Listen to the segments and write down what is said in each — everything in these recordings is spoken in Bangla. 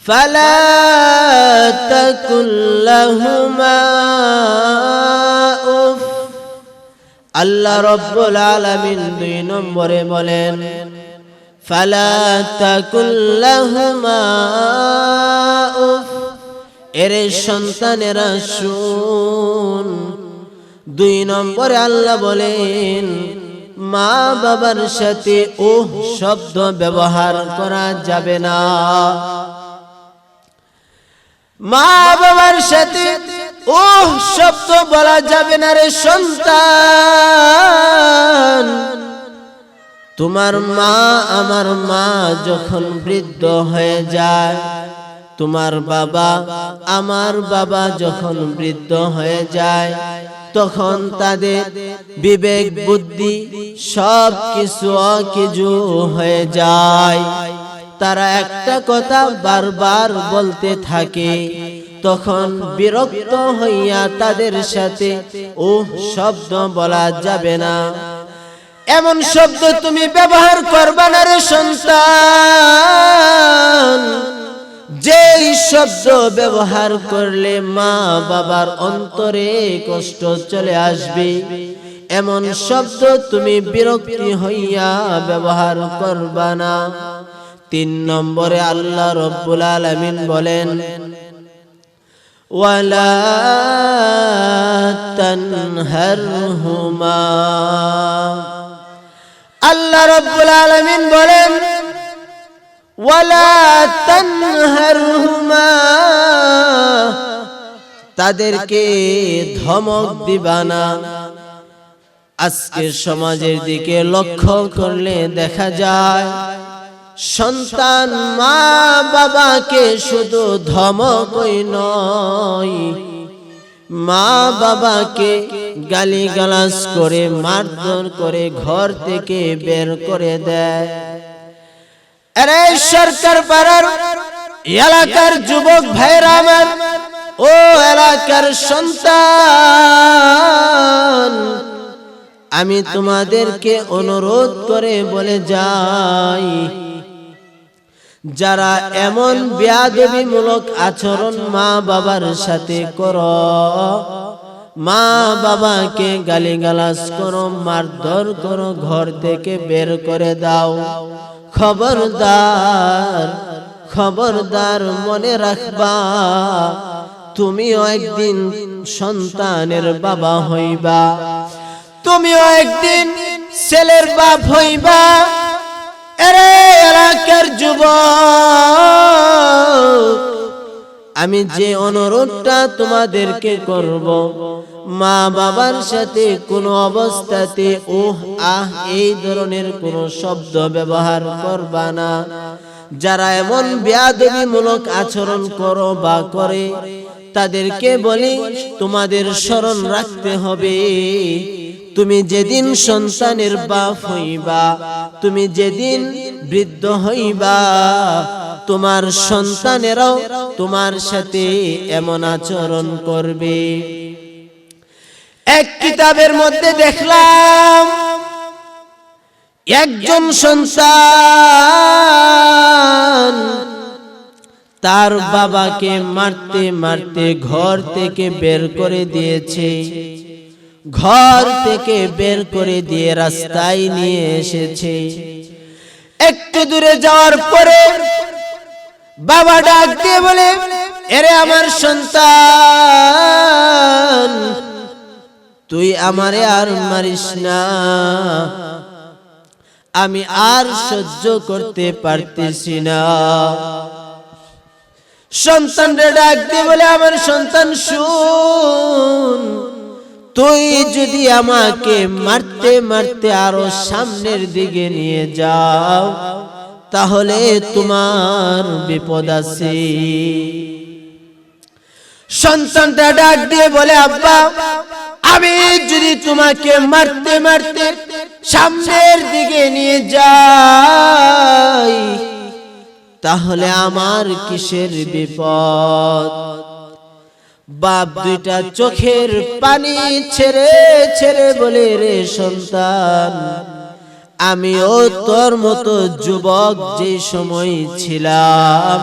ফালা তাকুল লাহুমা উফ। আল্লাহ রাব্বুল আলামিন 2 নম্বরে বলেন ফালা তাকুল লাহুমা উফ। এরে সন্তানেরা শুন, 2 নম্বরে আল্লাহ বলেন মা বাবার সাথে ওহ শব্দ ব্যবহার করা যাবে না। মা বাবার সাথে ওহ শব্দ বলা যাবে না রে সন্তান। তোমার মা আমার মা যখন বৃদ্ধ হয়ে যায়, তোমার বাবা আমার বাবা যখন বৃদ্ধ হয়ে যায়, তখন তাদের বিবেক বুদ্ধি সব কিছু অকেজু হয়ে যায়। তারা একটা কথা বারবার বলতে থাকে, তখন বিরক্ত হইয়া তাদের সাথে ওহ শব্দ বলা যাবে না। এমন শব্দ তুমি ব্যবহার করবা না রে সন্তান, যেই শব্দ ব্যবহার করলে মা বাবার অন্তরে কষ্ট চলে আসবে, এমন শব্দ তুমি বিরক্তি হইয়া ব্যবহার করবা না। 3 নম্বরে আল্লাহ রাব্বুল আলামিন বলেন ওয়ালা তানহারহুমা। আল্লাহ রাব্বুল আলামিন বলেন ওয়ালা তানহারহুমা, তাদেরকে ধমক দিবা না। আজকে সমাজের দিকে লক্ষ্য করলে দেখা যায় সন্তান মা বাবাকে শুধু ধমকই নয়, মা বাবাকে গালিগালাজ করে মারধর করে ঘর থেকে বের করে দেয়। আরে সরকার পাড়ার এলাকার যুবক ভাইরা আমার, ও এলাকার সন্তান, আমি তোমাদেরকে অনুরোধ করে বলে যাই, যারা এমন বেয়াদবিমূলক আচরণ মা বাবার সাথে করো, মা বাবাকে গালিগালাজ করো মারধর করো ঘর থেকে বের করে দাও, খবরদার খবরদার মনে রাখবা তুমিও একদিন সন্তানের বাবা হইবা, তুমিও একদিন ছেলের বাপ হইবা। আরে এলাকার যুবক, আমি যে অনুরোধটা তোমাদেরকে করব, মা বাবার সাথে কোনো অবস্থাতে ওহ আহ এই ধরনের কোনো শব্দ ব্যবহার করবা না। যারা এমন বেয়াদবিমূলক আচরণ করো বা করে, তাদেরকে বলি তোমাদের স্মরণ রাখতে হবে, তুমি যেদিন সন্তানের বাপ হইবা, তুমি যেদিন বৃদ্ধ হইবা, তোমার সন্তানেরাও তোমার সাথে এমন আচরণ করবে। এক কিতাবের মধ্যে দেখলাম একজন সন্তান তার বাবাকে মারতে মারতে ঘর থেকে বের করে দিয়েছে, ঘর থেকে বের করে দিয়ে রাস্তায় নিয়ে এসেছে। একটু দূরে যাওয়ার পরে বাবা ডাক দিয়ে বলে, এরে আমার সন্তান, তুই আমারে আর মারিস না, আমি আর সহ্য করতে পারতেছি না। সন্তানরে ডাক দিয়ে বলে, আমার সন্তান শুন, তুই যদি আমাকে মারতে মারতে আরো সামনের দিকে নিয়ে যাও, তাহলে তোমার বিপদ আছে। সন্তানটা ডাক দিয়ে বলে, আব্বা, আমি যদি তোমাকে মারতে মারতে সামনের দিকে নিয়ে যাই, তাহলে আমার কিসের বিপদ? বাপ দুইটা চোখের পানি ছেড়ে ছেড়ে বলে, রে সন্তান, আমিও তোর মতো যুবক যে সময় ছিলাম,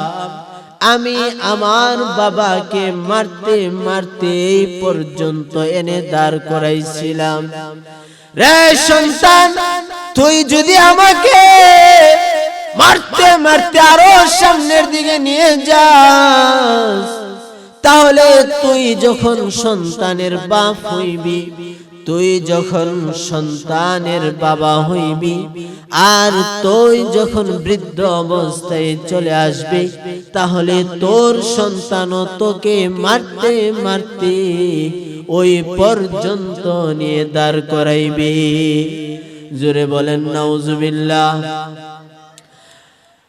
আমি আমার বাবাকে মারতে মারতে এই পর্যন্ত এনে দাঁড় করাইছিলাম। রে সন্তান, তুই যদি আমাকে মারতে মারতে আরো সামনের দিকে নিয়ে যাস, তাহলে তুই যখন সন্তানের বাপ হইবি, তুই যখন সন্তানের বাবা হইবি, আর তুই যখন বৃদ্ধ অবস্থায় চলে আসবি, তাহলে তোর সন্তানও তোকে মারতে মারতে ওই পর্যন্ত নিয়ে দাঁড় করাইবি। জোরে বলেন নাউজুবিল্লাহ।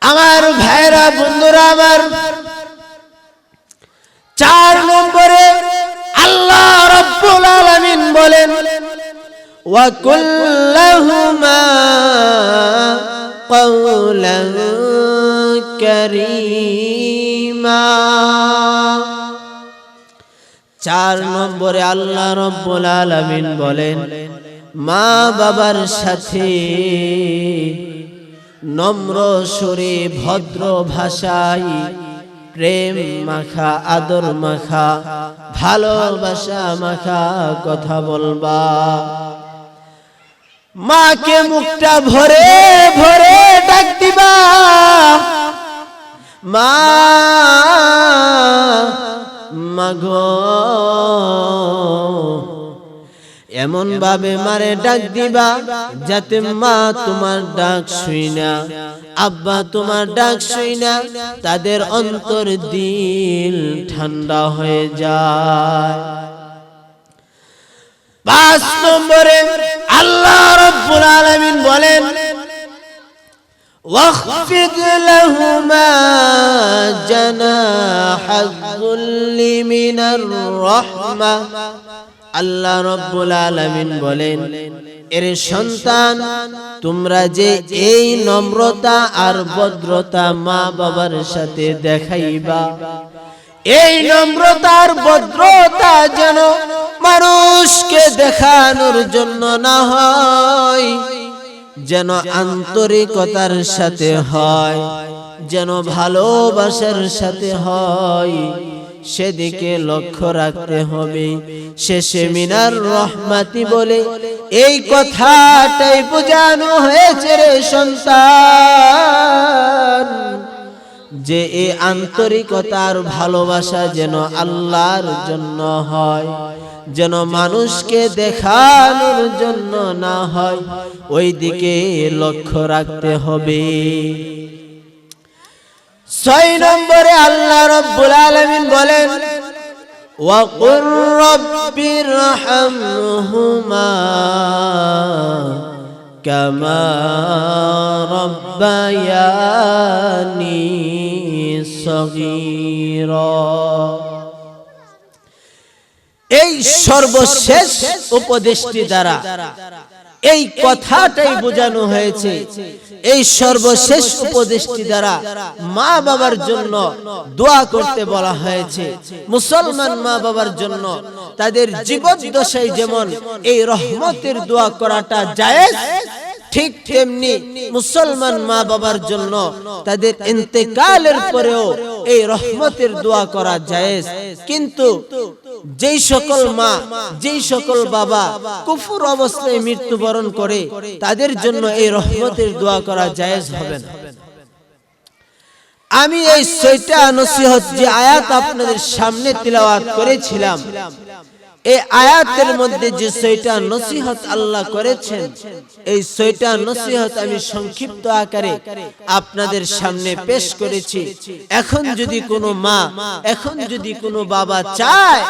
আমার ভাইরা, বন্ধুরা আমার, 4 নম্বরে আল্লাহ রাব্বুল আলামিন বলেন, ওয়া কুল্লাহুমা কওলান কারীমা। 4 নম্বরে আল্লাহ রাব্বুল আলামিন বলেন, মা বাবার সাথে নম্র সুরে ভদ্র ভাষায় প্রেম মাখা, আদর মাখা, ভালোবাসা মাখা কথা বলবা। মাকে মুখটা ভরে ভরে ডাক দিবা, মা মাগো, এমন ভাবে মারে ডাক দিবা যাতে মা তোমার ডাক শুই না, আব্বা তোমার ডাক শুই না, তাদের অন্তর দিল ঠান্ডা হয়ে যায়। 5 নম্বরে আল্লাহ রাব্বুল আলামিন বলেন, ওয়াখফিদ লাহুমা জানাহায যুল্লি মিনার রাহমা। আল্লাহ রাব্বুল আলামিন বলেন, এর সন্তান, তোমরা যে এই নম্রতা আর ভদ্রতা মা বাবার সাথে দেখাইবা, এই নম্রতা আর ভদ্রতা যেন মানুষকে দেখানোর জন্য না হয়, যেন আন্তরিকতার সাথে হয়, যেন ভালোবাসার সাথে হয়, সেদিকে লক্ষ্য রাখতে হবে। শেষে মিনার রহমাতি বলে এই কথাটাই বোঝানো হয়েছে রে সন্তান, যে এই আন্তরিকতার ভালোবাসা যেন আল্লাহর জন্য হয়, যেন মানুষকে দেখানোর জন্য না হয়, ওই দিকে লক্ষ্য রাখতে হবে। 6 নম্বরে আল্লাহ রাব্বুল আলামিন বলেন, ওয়া কুর রাব্বিরহামহুমা কামা রাব্বায়ানি সগীরা। এই সর্বশেষ উপদেশটি দ্বারা এই কথাটাই বোঝানো হয়েছে, এই সর্বশেষ উপদেশটি দ্বারা মা বাবার জন্য দোয়া করতে বলা হয়েছে। মুসলমান মা বাবার জন্য তাদের জীবদ্দশায় যেমন এই রহমতের দোয়া করাটা জায়েজ, ঠিক তেমনি মুসলমান মা বাবার জন্য তাদের ইন্তেকালের পরেও এই রহমতের দোয়া করা জায়েজ। কিন্তু যেই সকল মা, যেই সকল বাবা কুফর অবস্থায় মৃত্যুবরণ করে, তাদের জন্য এই রহমতের দোয়া করা জায়েজ হবে না। আমি এই 6টা নসিহত যে আয়াত আপনাদের সামনে তিলাওয়াত করেছিলাম, এই আয়াতের মধ্যে যে 6টা নসিহত আল্লাহ করেছেন, এই 6টা নসিহত আমি সংক্ষিপ্ত আকারে আপনাদের সামনে পেশ করেছি। এখন যদি কোনো মা, এখন যদি কোনো বাবা চায়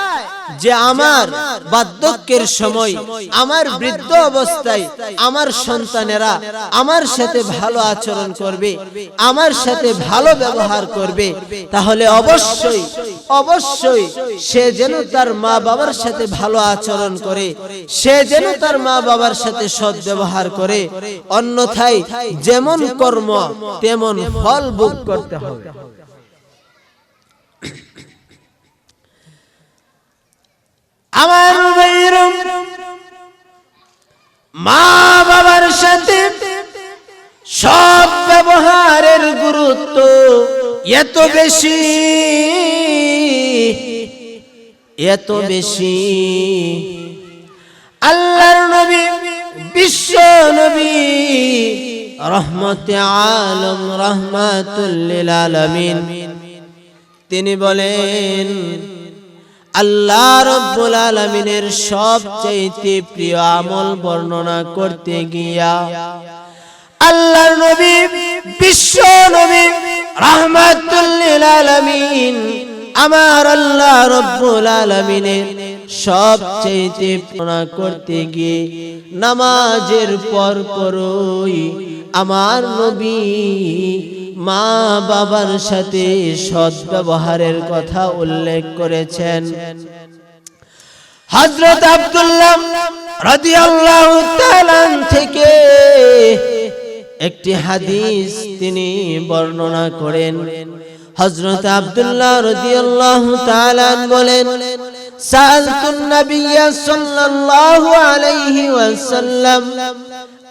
যে আমার বার্ধক্যের সময়, আমার বৃদ্ধ অবস্থায় আমার সন্তানেরা আমার সাথে ভালো আচরণ করবে, আমার সাথে ভালো ব্যবহার করবে, তাহলে অবশ্যই অবশ্যই সে যেন তার মা বাবার সাথে ভালো আচরণ করে, সে যেন তার মা বাবার সাথে সৎ ব্যবহার করে, অন্যথায় যেমন কর্ম তেমন ফল ভোগ করতে হবে। আমার ভাইয়েরা, মা বাবার সাথে সৎ ব্যবহারের গুরুত্ব এত বেশি আল্লাহর নবী বিশ্ব নবী রহমতে আলম রাহমাতুল লিল আলামিন তিনি বলেন আল্লাহ রাব্বুল আলামিনের সবচেয়ে প্রিয় আমল বর্ণনা করতে গিয়া আল্লাহর নবী বিশ্ব নবী রাহমাতুল লিল আলামিন আমার আল্লাহ রাব্বুল আলামিনের সবচেয়ে বর্ণনা করতে গিয়ে নামাজের পরপরই আমার নবী মা বাবার সাথে সদ্ব্যবহারের কথা উল্লেখ করেছেন। হযরত আব্দুল্লাহ রাদিয়াল্লাহু তাআলা থেকে একটি হাদিস তিনি বর্ণনা করেন। হযরত আব্দুল্লাহ রাদিয়াল্লাহু তাআলা বলেন সাআলতুন নাবিয়্য সাল্লাল্লাহু আলাইহি ওয়াসাল্লাম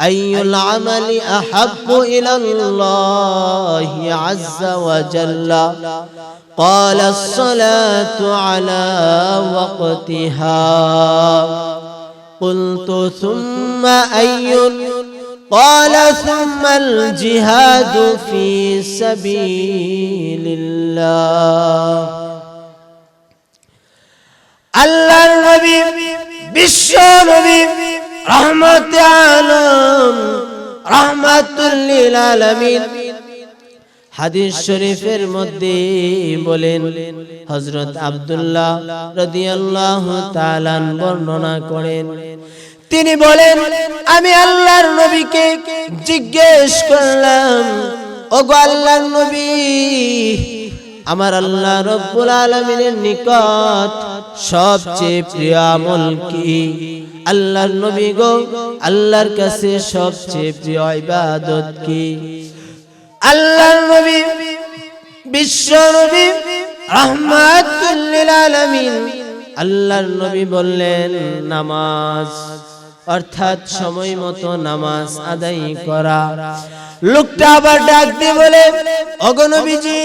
আইয়ুল আমালি আহাব্বু ইলাল্লাহি আযযা ওয়া জাল্লা قال الصلاة على وقتها قلت ثم أي قال ثم الجهاد في سبيل الله আল্লাহর নবী বিশ্ব নবী রহমতে আলম রাহমাতুল লিল আলামিন হাদিস শরীফের মধ্যে বলেন হযরত আব্দুল্লাহ রাদিয়াল্লাহু তাআলা বর্ণনা করেন তিনি বলেন আমি আল্লাহর নবীকে জিজ্ঞেস করলাম ওগো আল্লাহর নবী আমার আল্লাহ রাব্বুল আলামিনের নিকট সবচেয়ে প্রিয় আমল কি? আল্লাহর নবী গো আল্লাহর কাছে সবচেয়ে প্রিয় ইবাদত কি? আল্লাহর নবী বিশ্ব নবী রাহমাতুল লিল আলামিন আল্লাহর নবী বললেন নামাজ, অর্থাৎ সময় মতো নামাজ আদায় করা। লোকটা আবার ডাক দিয়ে বলে ওগো নবীজি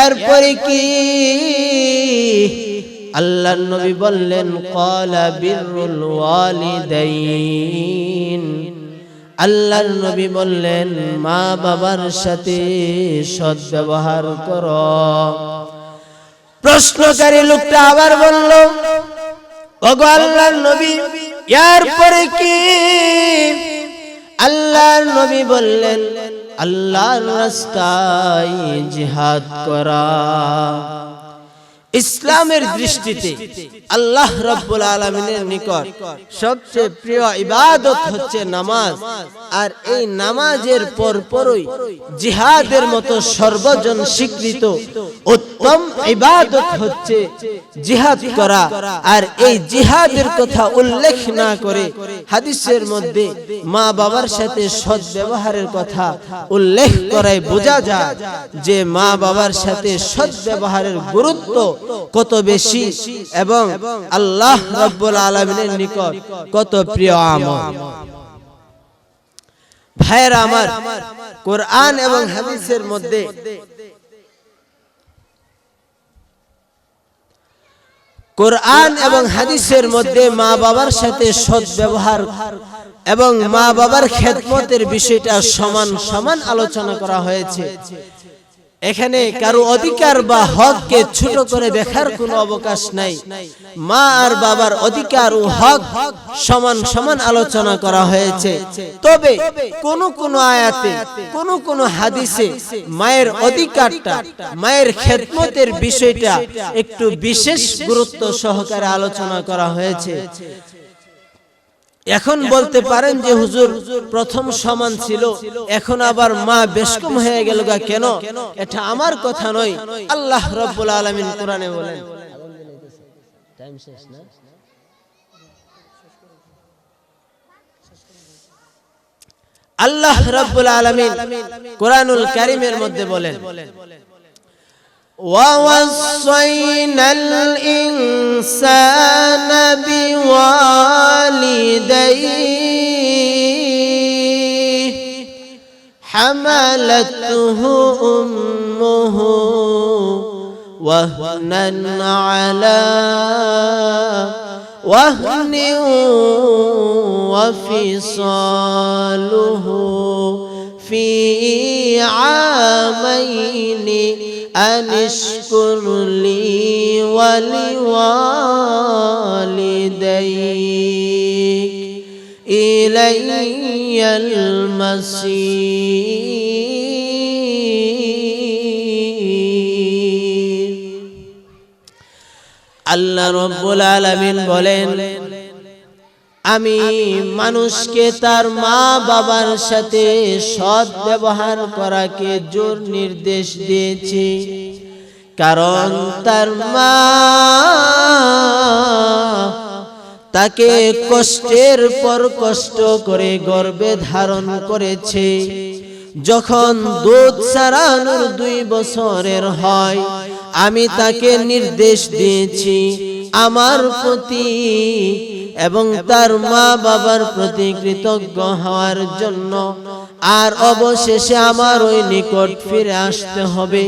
এরপরে কি? আল্লাহর নবী বললেন ক্বালা বিররুল ওয়ালিদাইন। আল্লাহর নবী বললেন মা বাবার সাথে সদ্ব্যবহার করো। প্রশ্নকারী লোকটা আবার বলল ওগো আল্লাহর নবী এরপরে কি? আল্লাহর নবী বললেন আল্লাহর রাস্তায় জিহাদ করা। ইসলামের দৃষ্টিতে আল্লাহ রাব্বুল আলামিনের নিকট সবচেয়ে প্রিয় ইবাদত হচ্ছে নামাজ, আর এই নামাজের পরপরই জিহাদের মতো সর্বজন স্বীকৃত উত্তম ইবাদত হচ্ছে জিহাদ করা। আর এই জিহাদের কথা উল্লেখ না করে হাদিসের মধ্যে মা বাবার সাথে সদ্ব্যবহারের কথা উল্লেখ করায় বোঝা যায় যে মা বাবার সাথে সদ্ব্যবহারের গুরুত্ব কত বেশি এবং আল্লাহ রাব্বুল আলামিনের নিকট কত প্রিয় আমল। ভাইরা আমার, কোরআন এবং হাদিসের মধ্যে মা বাবার সাথে সদ্ব্যবহার এবং মা বাবার খেদমতের বিষয়টা সমান সমান আলোচনা করা হয়েছে। এখানে কারো অধিকার বা হককে ছোট করে দেখার কোনো অবকাশ নাই। মা আর বাবার অধিকার ও হক সমান সমান আলোচনা করা হয়েছে। তবে কোন আয়াতে কোন হাদিসে মায়ের অধিকারটা, মায়ের খেদমতের বিষয়টা একটু বিশেষ গুরুত্ব সহকারে আলোচনা করা হয়েছে। এখন বলতে পারেন যে হুজুর প্রথম সমান ছিল, এখন আবার মা বেশ কম হয়ে গেল কেন? এটা আমার কথা নয়, আল্লাহ রাব্বুল আলামিন কোরআনে বলেন। টাইম শেষ না? আল্লাহ রাব্বুল আলামিন কোরআনুল কারীমের মধ্যে বলেন وَوَصَّيْنَا الْإِنسَانَ بِوَالِدَيْهِ حَمَلَتْهُ أُمُّهُ ওয়াহনান আলা ওয়াহনিন ওয়া ফিসালুহু ফি আমাইনি আনিশকুর লি ওয়া লিওয়ালিদাইক ইলাইয়াল মাসীর। আল্লাহ রাব্বুল আলামিন বলেন, আমি মানুষকে তার মা বাবার সাথে সৎ ব্যবহার করাকে জোর নির্দেশ দিয়েছি, কারণ তার মা তাকে কষ্টের পর কষ্ট করে গর্ভে ধারণ করেছে। যখন দুধ ছাড়ানোর 2 বছরের হয়, আমি তাকে নির্দেশ দিয়েছি আমার প্রতি এবং তার মা বাবার প্রতি কৃতজ্ঞ হওয়ার জন্য, আর অবশেষে আমার ওই নিকট ফিরে আসতে হবে।